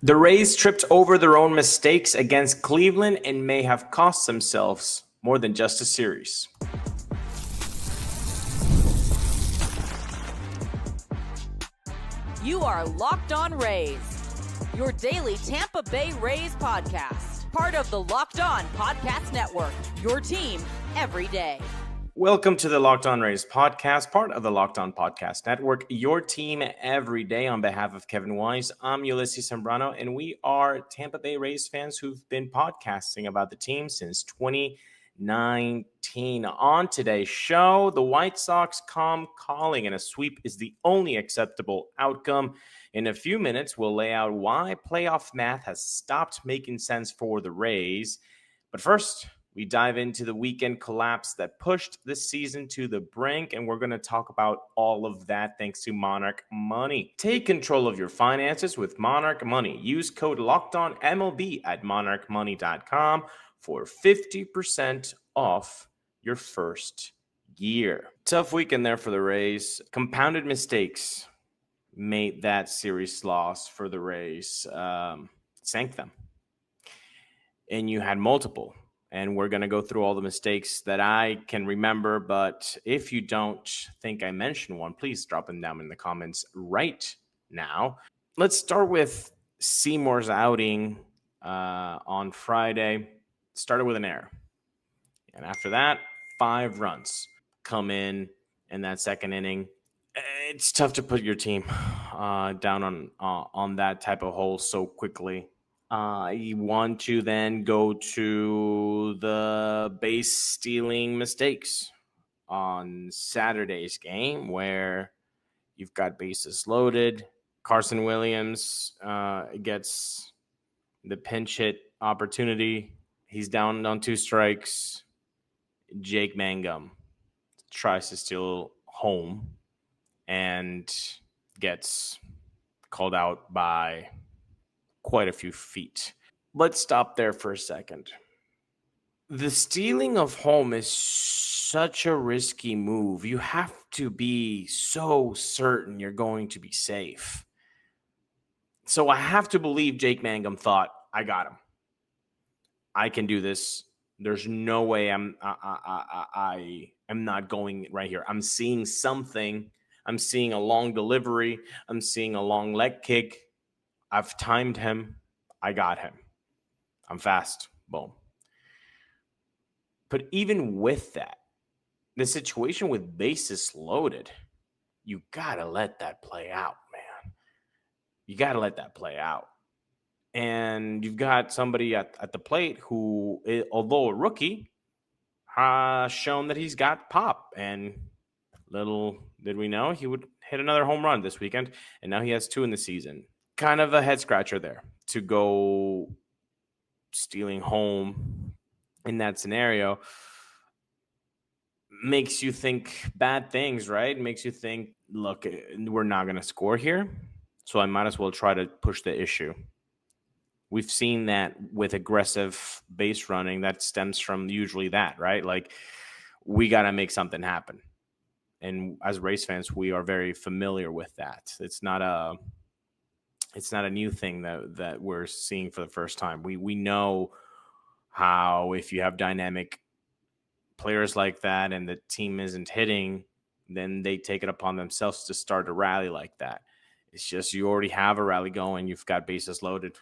The Rays tripped over their own mistakes against Cleveland and may have cost themselves more than just a series. You are Locked On Rays, your daily Tampa Bay Rays podcast. Part of the Locked On Podcast Network, your team every day. Welcome to the Locked On Rays podcast, part of the Locked On Podcast Network, your team every day. On behalf of Kevin Wise, I'm Ulises Sambrano, and we are Tampa Bay Rays fans who've been podcasting about the team since 2019. On today's show, the White Sox come calling, and a sweep is the only acceptable outcome. In a few minutes, we'll lay out why playoff math has stopped making sense for the Rays. But first, we dive into the weekend collapse that pushed the season to the brink, and we're going to talk about all of that thanks to Monarch Money. Take control of your finances with Monarch Money. Use code LOCKEDONMLB at monarchmoney.com for 50% off your first year. Tough weekend there for the Rays. Compounded mistakes made that series loss for the Rays, sank them. And you had multiple. And we're going to go through all the mistakes that I can remember. But if you don't think I mentioned one, please drop them down in the comments right now. Let's start with Seymour's outing on Friday. Started with an error. And after that, 5 runs come in that second inning. It's tough to put your team down on that type of hole so quickly. You want to then go to the base stealing mistakes on Saturday's game where you've got bases loaded. Carson Williams gets the pinch hit opportunity. He's down on 2 strikes. Jake Mangum tries to steal home and gets called out by quite a few feet. Let's stop there for a second. The stealing of home is such a risky move. You have to be so certain you're going to be safe. So I have to believe Jake Mangum thought, I got him. I can do this. There's no way I'm not going right here. I'm seeing something. I'm seeing a long delivery. I'm seeing a long leg kick. I've timed him. I got him. I'm fast. Boom. But even with that, the situation with bases loaded, you got to let that play out, man. You got to let that play out. And you've got somebody at the plate who, although a rookie, has shown that he's got pop. And little did we know he would hit another home run this weekend. And now he has 2 in the season. Kind of a head scratcher there to go stealing home in that scenario. Makes you think bad things, right? Makes you think, look, we're not going to score here, so I might as well try to push the issue. We've seen that with aggressive base running that stems from usually that, right? Like, we got to make something happen. And as Rays fans, we are very familiar with that. It's not a new thing that we're seeing for the first time. We know how if you have dynamic players like that and the team isn't hitting, then they take it upon themselves to start a rally like that. It's just you already have a rally going. You've got bases loaded.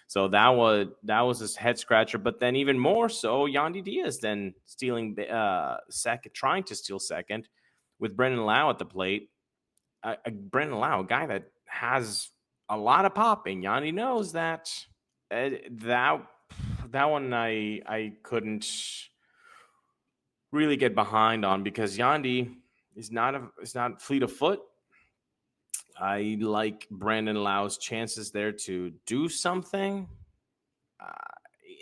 So that was his head scratcher. But then even more so, Yandy Diaz then stealing second, trying to steal second with Brendan Lau at the plate. Brendan Lau, a guy that has a lot of pop, and Yandy knows that. That one I couldn't really get behind on because Yandy is not fleet of foot. I like Brandon Lau's chances there to do something.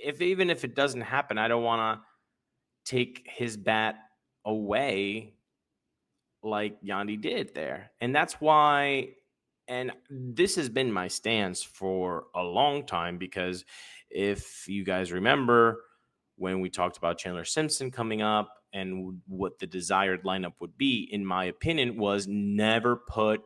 Even if it doesn't happen, I don't want to take his bat away like Yandy did there. And that's why, and this has been my stance for a long time, because if you guys remember when we talked about Chandler Simpson coming up and what the desired lineup would be, in my opinion, was never put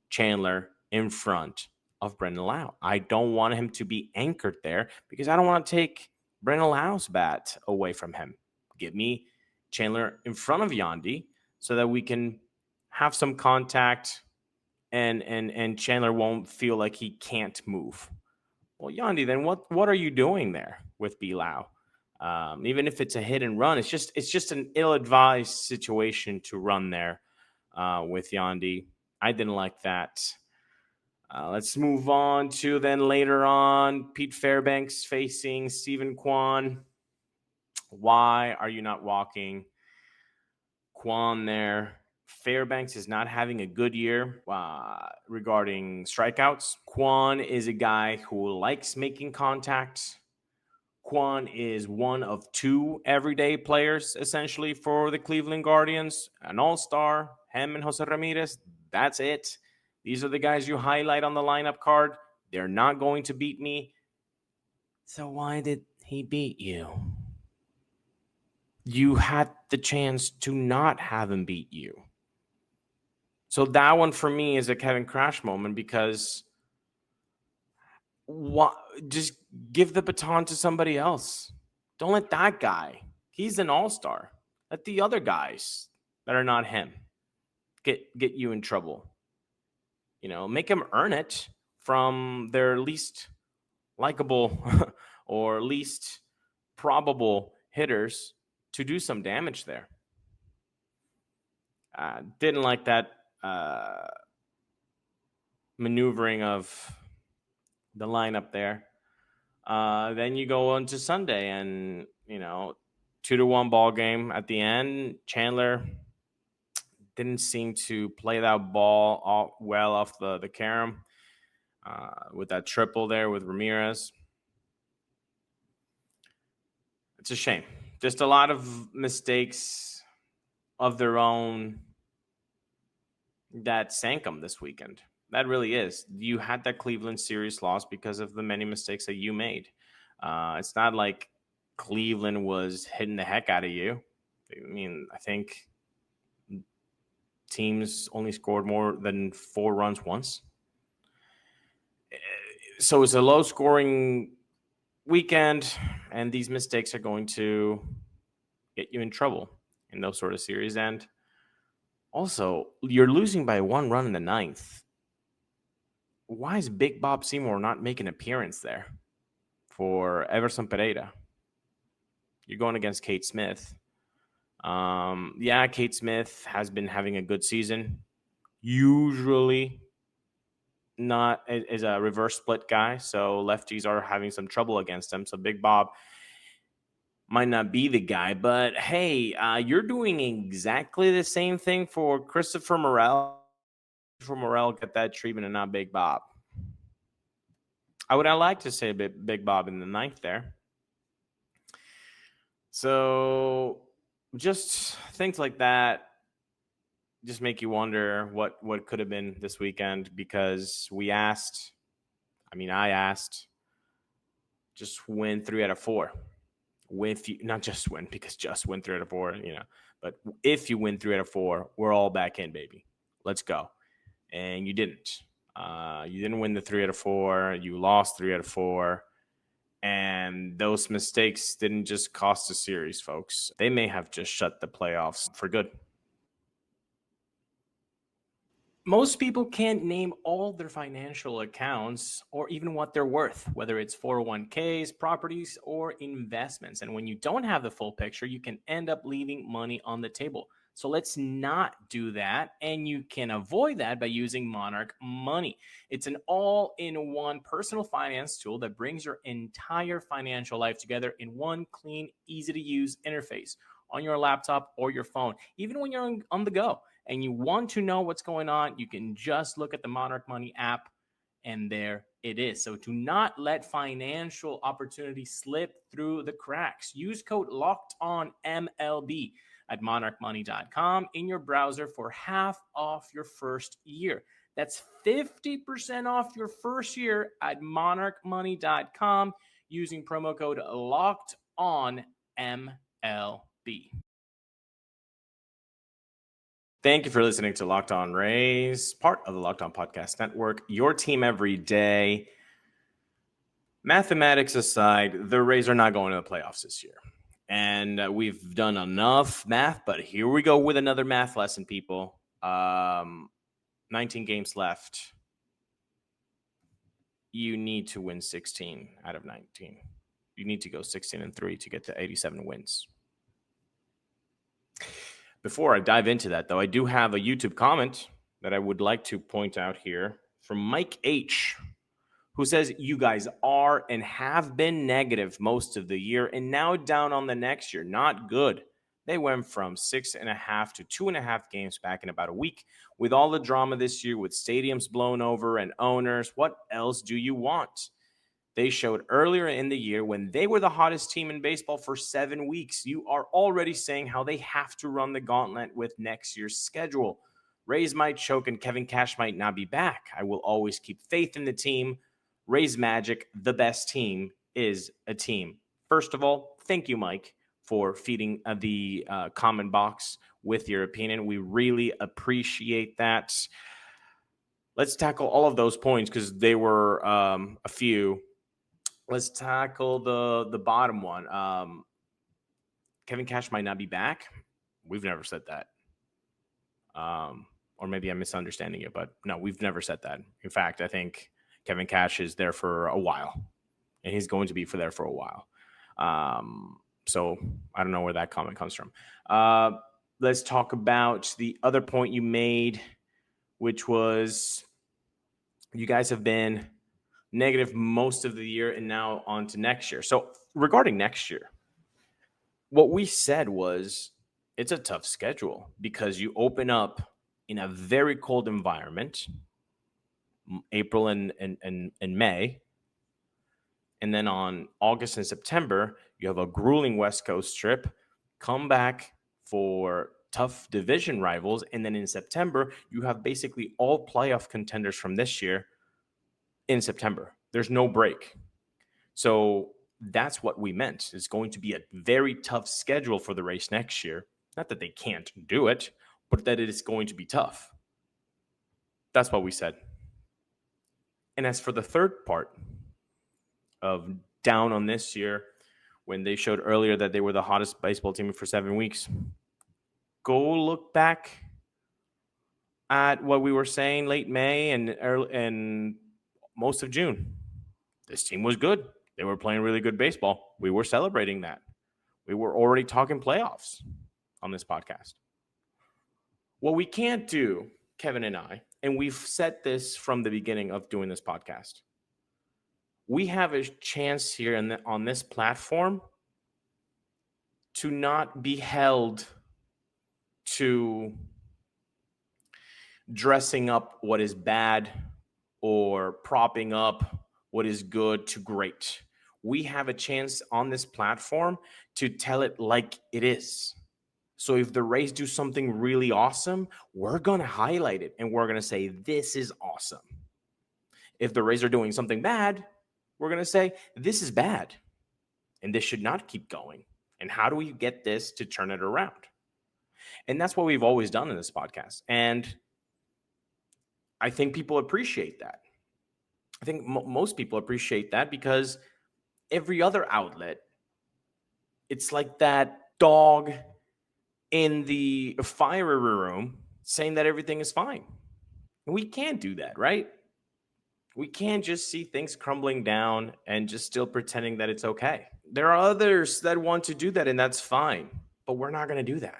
Chandler in front of Brendan Lau. I don't want him to be anchored there because I don't want to take Brendan Lau's bat away from him. Give me Chandler in front of Yandy so that we can have some contact and Chandler won't feel like he can't move. Well, Yandy, then what are you doing there with B Lau? Even if it's a hit and run, it's just an ill-advised situation to run there with Yandy. I didn't like that. Let's move on to then later on, Pete Fairbanks facing Stephen Kwan. Why are you not walking Kwan there? Fairbanks is not having a good year regarding strikeouts. Kwan is a guy who likes making contact. Kwan is one of two everyday players, essentially, for the Cleveland Guardians. An all-star, him and Jose Ramirez, that's it. These are the guys you highlight on the lineup card. They're not going to beat me. So why did he beat you? You had the chance to not have him beat you. So that one for me is a Kevin Crash moment because just give the baton to somebody else. Don't let that guy. He's an all-star. Let the other guys that are not him get you in trouble. You know, make them earn it from their least likable or least probable hitters to do some damage there. Didn't like that maneuvering of the lineup there. Then you go on to Sunday and, 2-1 ball game at the end. Chandler didn't seem to play that ball well off the carom with that triple there with Ramirez. It's a shame. Just a lot of mistakes of their own that sank them this weekend. That really is. You had that Cleveland series loss because of the many mistakes that you made. It's not like Cleveland was hitting the heck out of you. I mean, I think teams only scored more than 4 runs once. So it's a low-scoring weekend, and these mistakes are going to get you in trouble in those sort of series. And also, you're losing by 1 run in the 9th. Why is Big Bob Seymour not making an appearance there for Everson Pereira? You're going against Kate Smith. Kate Smith has been having a good season. Usually not is a reverse split guy, so lefties are having some trouble against him. So Big Bob might not be the guy, but hey, you're doing exactly the same thing for Christopher Morel. Christopher Morel get that treatment and not Big Bob. I would like to say Big Bob in the 9th there. So just things like that just make you wonder what could have been this weekend, because I asked, just win 3 out of 4. Not just win, because just win 3 out of 4, but if you win 3 out of 4, we're all back in, baby. Let's go. And you didn't. You didn't win the 3 out of 4. You lost 3 out of 4. And those mistakes didn't just cost the series, folks. They may have just shut the playoffs for good. Most people can't name all their financial accounts or even what they're worth, whether it's 401ks, properties, or investments. And when you don't have the full picture, you can end up leaving money on the table. So let's not do that. And you can avoid that by using Monarch Money. It's an all-in-one personal finance tool that brings your entire financial life together in one clean, easy-to-use interface on your laptop or your phone, even when you're on the go and you want to know what's going on, you can just look at the Monarch Money app, and there it is. So do not let financial opportunity slip through the cracks. Use code LOCKEDONMLB at monarchmoney.com in your browser for half off your first year. That's 50% off your first year at monarchmoney.com using promo code LOCKEDONMLB. Thank you for listening to Locked On Rays, part of the Locked On Podcast Network, your team every day. Mathematics aside, the Rays are not going to the playoffs this year. And we've done enough math, but here we go with another math lesson, people. 19 games left. You need to win 16 out of 19. You need to go 16-3 to get to 87 wins. Before I dive into that, though, I do have a YouTube comment that I would like to point out here from Mike H., who says, you guys are and have been negative most of the year and now down on the next year. Not good. They went from 6.5 to 2.5 games back in about a week. With all the drama this year, with stadiums blown over and owners, what else do you want? They showed earlier in the year when they were the hottest team in baseball for 7 weeks. You are already saying how they have to run the gauntlet with next year's schedule. Rays might choke and Kevin Cash might not be back. I will always keep faith in the team. Rays Magic, the best team, is a team. First of all, thank you, Mike, for feeding the comment box with your opinion. We really appreciate that. Let's tackle all of those points because they were a few. Let's tackle the bottom one. Kevin Cash might not be back. We've never said that. Or maybe I'm misunderstanding it, but no, we've never said that. In fact, I think Kevin Cash is there for a while, and he's going to be there for a while. So I don't know where that comment comes from. Let's talk about the other point you made, which was you guys have been negative most of the year and now on to next year. So regarding next year, what we said was it's a tough schedule because you open up in a very cold environment, April and May. And then on August and September, you have a grueling West Coast trip, come back for tough division rivals. And then in September, you have basically all playoff contenders from this year in September. There's no break. So that's what we meant. It's going to be a very tough schedule for the Rays next year. Not that they can't do it, but that it is going to be tough. That's what we said. And as for the third part of down on this year, when they showed earlier that they were the hottest baseball team for 7 weeks, go look back at what we were saying late May and most of June. This team was good. They were playing really good baseball. We were celebrating that. We were already talking playoffs on this podcast. What we can't do, Kevin and I, and we've said this from the beginning of doing this podcast, we have a chance here on this platform to not be held to dressing up what is bad or propping up what is good to great. We have a chance on this platform to tell it like it is. So if the Rays do something really awesome, we're going to highlight it and we're going to say, this is awesome. If the Rays are doing something bad, we're going to say, this is bad and this should not keep going. And how do we get this to turn it around? And that's what we've always done in this podcast. And I think people appreciate that. I think most people appreciate that because every other outlet, it's like that dog in the fire room saying that everything is fine. And we can't do that, right? We can't just see things crumbling down and just still pretending that it's okay. There are others that want to do that, and that's fine. But we're not going to do that.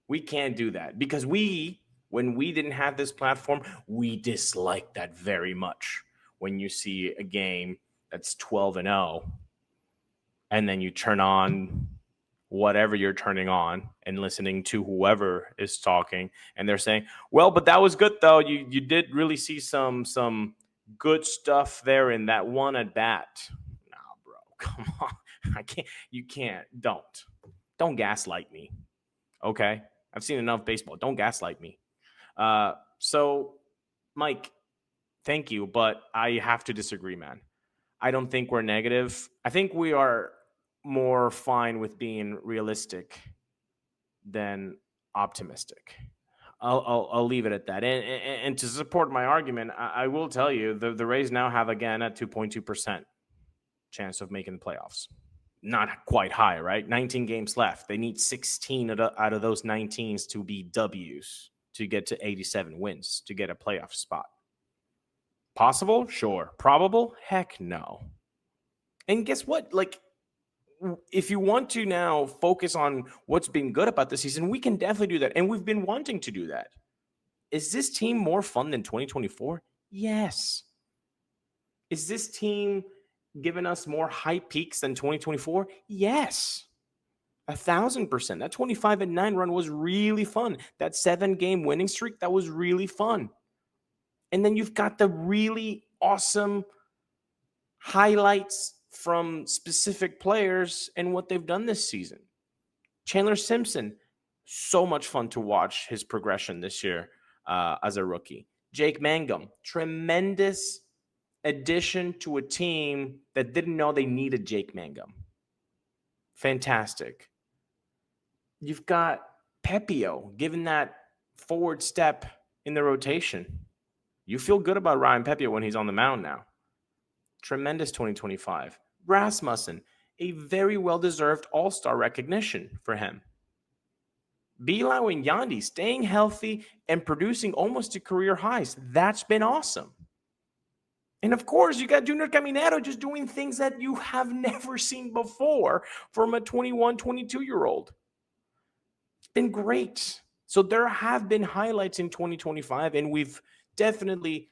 We can't do that because when we didn't have this platform, we disliked that very much. When you see a game that's 12-0, and then you turn on whatever you're turning on and listening to whoever is talking, and they're saying, well, but that was good though. You did really see some good stuff there in that one at bat. Nah, bro, come on. Don't gaslight me. Okay? I've seen enough baseball. Don't gaslight me. So, Mike, thank you, but I have to disagree, man. I don't think we're negative. I think we are more fine with being realistic than optimistic. I'll leave it at that. And to support my argument, I will tell you the Rays now have again a 2.2% chance of making the playoffs. Not quite high, right? 19 games left. They need 16 out of those 19s to be W's to get to 87 wins to get a playoff spot. Possible? Sure. Probable? Heck no. And guess what? Like, if you want to now focus on what's been good about the season, we can definitely do that. And we've been wanting to do that. Is this team more fun than 2024? Yes. Is this team giving us more high peaks than 2024? Yes. 1,000%. That 25-9 run was really fun. That 7-game winning streak, that was really fun. And then you've got the really awesome highlights from specific players and what they've done this season. Chandler Simpson, so much fun to watch his progression this year as a rookie. Jake Mangum, tremendous addition to a team that didn't know they needed Jake Mangum. Fantastic. You've got Pepio giving that forward step in the rotation. You feel good about Ryan Pepio when he's on the mound now. Tremendous 2025. Rasmussen, a very well-deserved all-star recognition for him. Bilao and Yandy staying healthy and producing almost to career highs. That's been awesome. And of course, you got Junior Caminero just doing things that you have never seen before from a 21, 22-year-old. It's been great. So there have been highlights in 2025, and we've definitely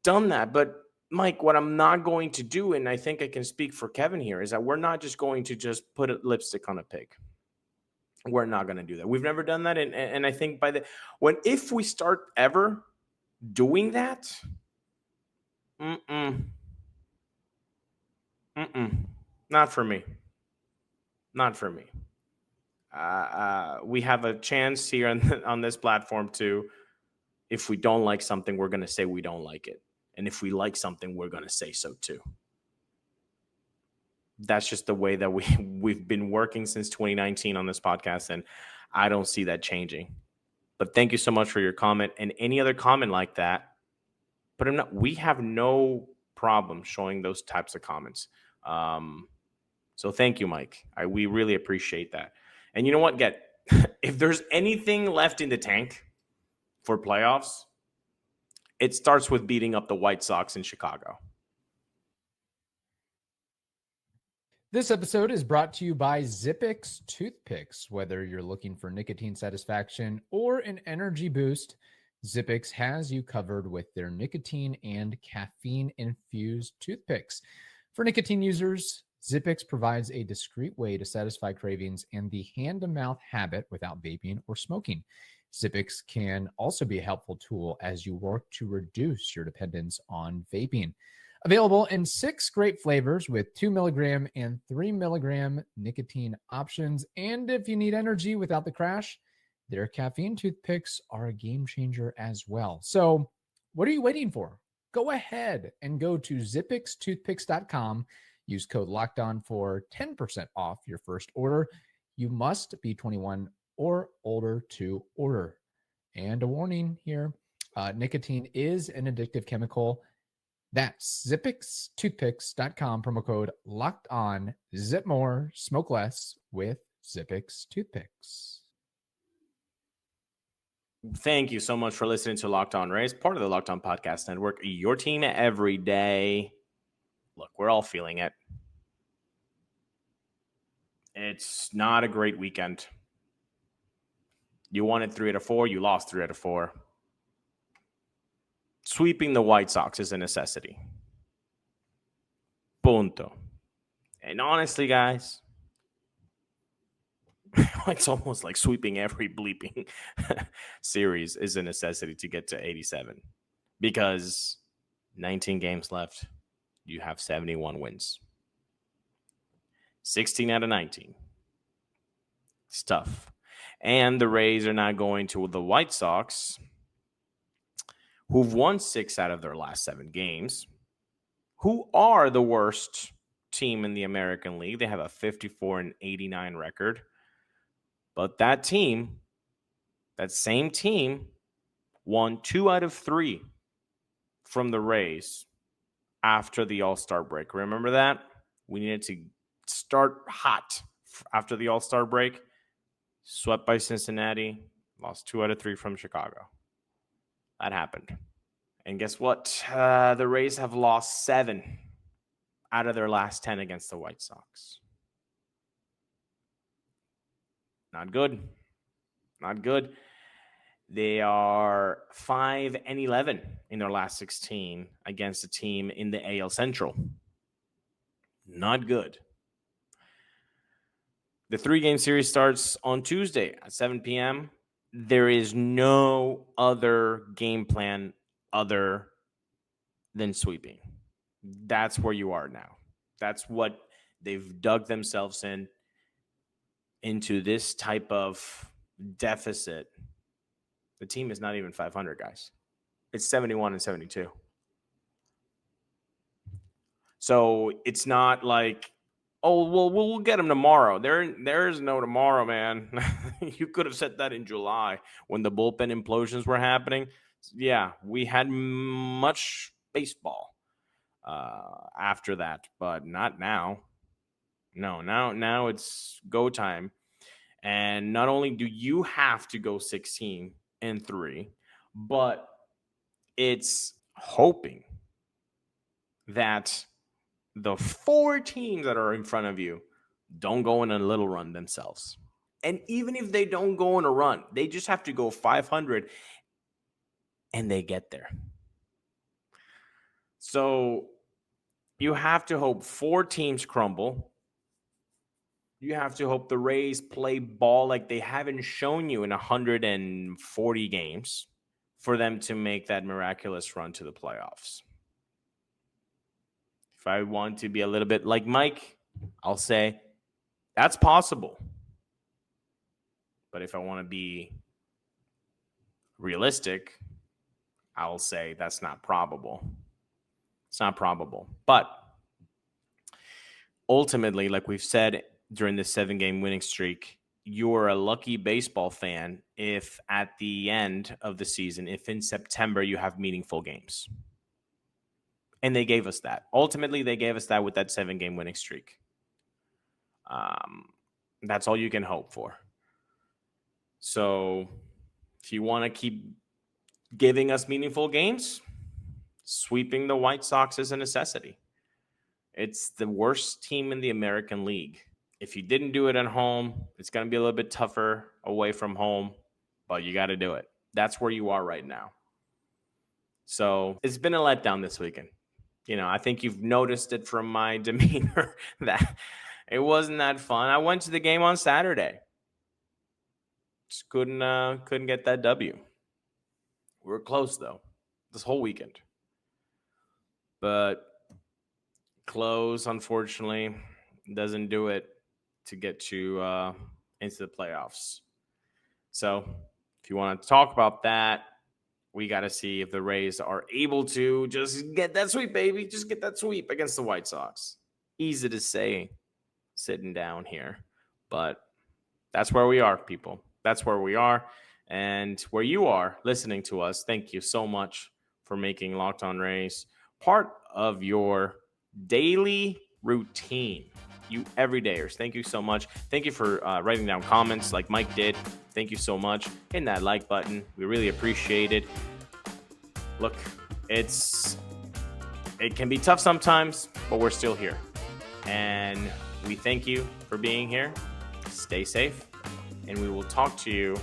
done that. But Mike, what I'm not going to do, and I think I can speak for Kevin here, is that we're not just going to just put a lipstick on a pig. We're not going to do that. We've never done that. And I think if we start ever doing that, not for me. Not for me. We have a chance here on this platform to, if we don't like something, we're going to say we don't like it. And if we like something, we're going to say so too. That's just the way that we've been working since 2019 on this podcast, and I don't see that changing. But thank you so much for your comment, and any other comment like that, put them up. We have no problem showing those types of comments. So thank you, Mike. We really appreciate that. And you know what? If there's anything left in the tank for playoffs, it starts with beating up the White Sox in Chicago. This episode is brought to you by Zippix Toothpicks. Whether you're looking for nicotine satisfaction or an energy boost, Zippix has you covered with their nicotine and caffeine-infused toothpicks. For nicotine users, Zippix provides a discreet way to satisfy cravings and the hand-to-mouth habit without vaping or smoking. Zippix can also be a helpful tool as you work to reduce your dependence on vaping. Available in 6 great flavors with 2 milligram and 3 milligram nicotine options. And if you need energy without the crash, their caffeine toothpicks are a game changer as well. So what are you waiting for? Go ahead and go to zippixtoothpicks.com. Use code LOCKEDON for 10% off your first order. You must be 21 or older to order. And a warning here, nicotine is an addictive chemical. That's zippixtoothpicks.com, promo code locked on. Zip more, smoke less with Zippix Toothpicks. Thank you so much for listening to Locked On Rays, part of the Locked On Podcast Network, your team every day. Look, we're all feeling it. It's not a great weekend. You wanted 3 out of 4, you lost 3 out of 4. Sweeping the White Sox is a necessity. Punto. And honestly, guys, it's almost like sweeping every bleeping series is a necessity to get to 87. Because 19 games left, you have 71 wins. 16 out of 19. It's tough. And the Rays are not going to the White Sox, who've won 6 out of their last 7 games, who are the worst team in the American League. They have a 54-89 record. But that team, that same team, won 2 out of 3 from the Rays after the All-Star break. Remember that? We needed to start hot after the All-Star break. Swept by Cincinnati, lost 2 out of 3 from Chicago. That happened. And guess what? The Rays have lost 7 out of their last 10 against the White Sox. Not good. Not good. They are 5-11 in their last 16 against a team in the AL Central. Not good. The 3-game series starts on Tuesday at 7 p.m. There is no other game plan other than sweeping. That's where you are now. That's what they've dug themselves into this type of deficit. The team is not even 500, guys. It's 71-72. So it's not like, oh, well, we'll get them tomorrow. There is no tomorrow, man. You could have said that in July when the bullpen implosions were happening. Yeah, we had much baseball after that, but not now. No, now it's go time. And not only do you have to go 16-3, but it's hoping that the 4 teams that are in front of you don't go in a little run themselves. And even if they don't go on a run, they just have to go 500 and they get there. So you have to hope 4 teams crumble. You have to hope the Rays play ball like they haven't shown you in 140 games for them to make that miraculous run to the playoffs. If I want to be a little bit like Mike, I'll say that's possible. But if I want to be realistic, I'll say that's not probable. It's not probable. But ultimately, like we've said during this 7-game winning streak, you're a lucky baseball fan if at the end of the season, if in September you have meaningful games. And they gave us that. Ultimately, they gave us that with that 7-game winning streak. That's all you can hope for. So if you want to keep giving us meaningful games, sweeping the White Sox is a necessity. It's the worst team in the American League. If you didn't do it at home, it's going to be a little bit tougher away from home, but you got to do it. That's where you are right now. So it's been a letdown this weekend. You know, I think you've noticed it from my demeanor that it wasn't that fun. I went to the game on Saturday. Just couldn't get that W. We were close, though, this whole weekend. But close, unfortunately, doesn't do it to get you into the playoffs. So if you want to talk about that, we got to see if the Rays are able to just get that sweep, baby. Just get that sweep against the White Sox. Easy to say sitting down here, but that's where we are, people. That's where we are. And where you are listening to us, thank you so much for making Locked On Rays part of your daily routine. You everydayers, thank you so much. Thank you for writing down comments like Mike did. Thank you so much. Hitting that like button. We really appreciate it. Look, it can be tough sometimes, but we're still here. And we thank you for being here. Stay safe. And we will talk to you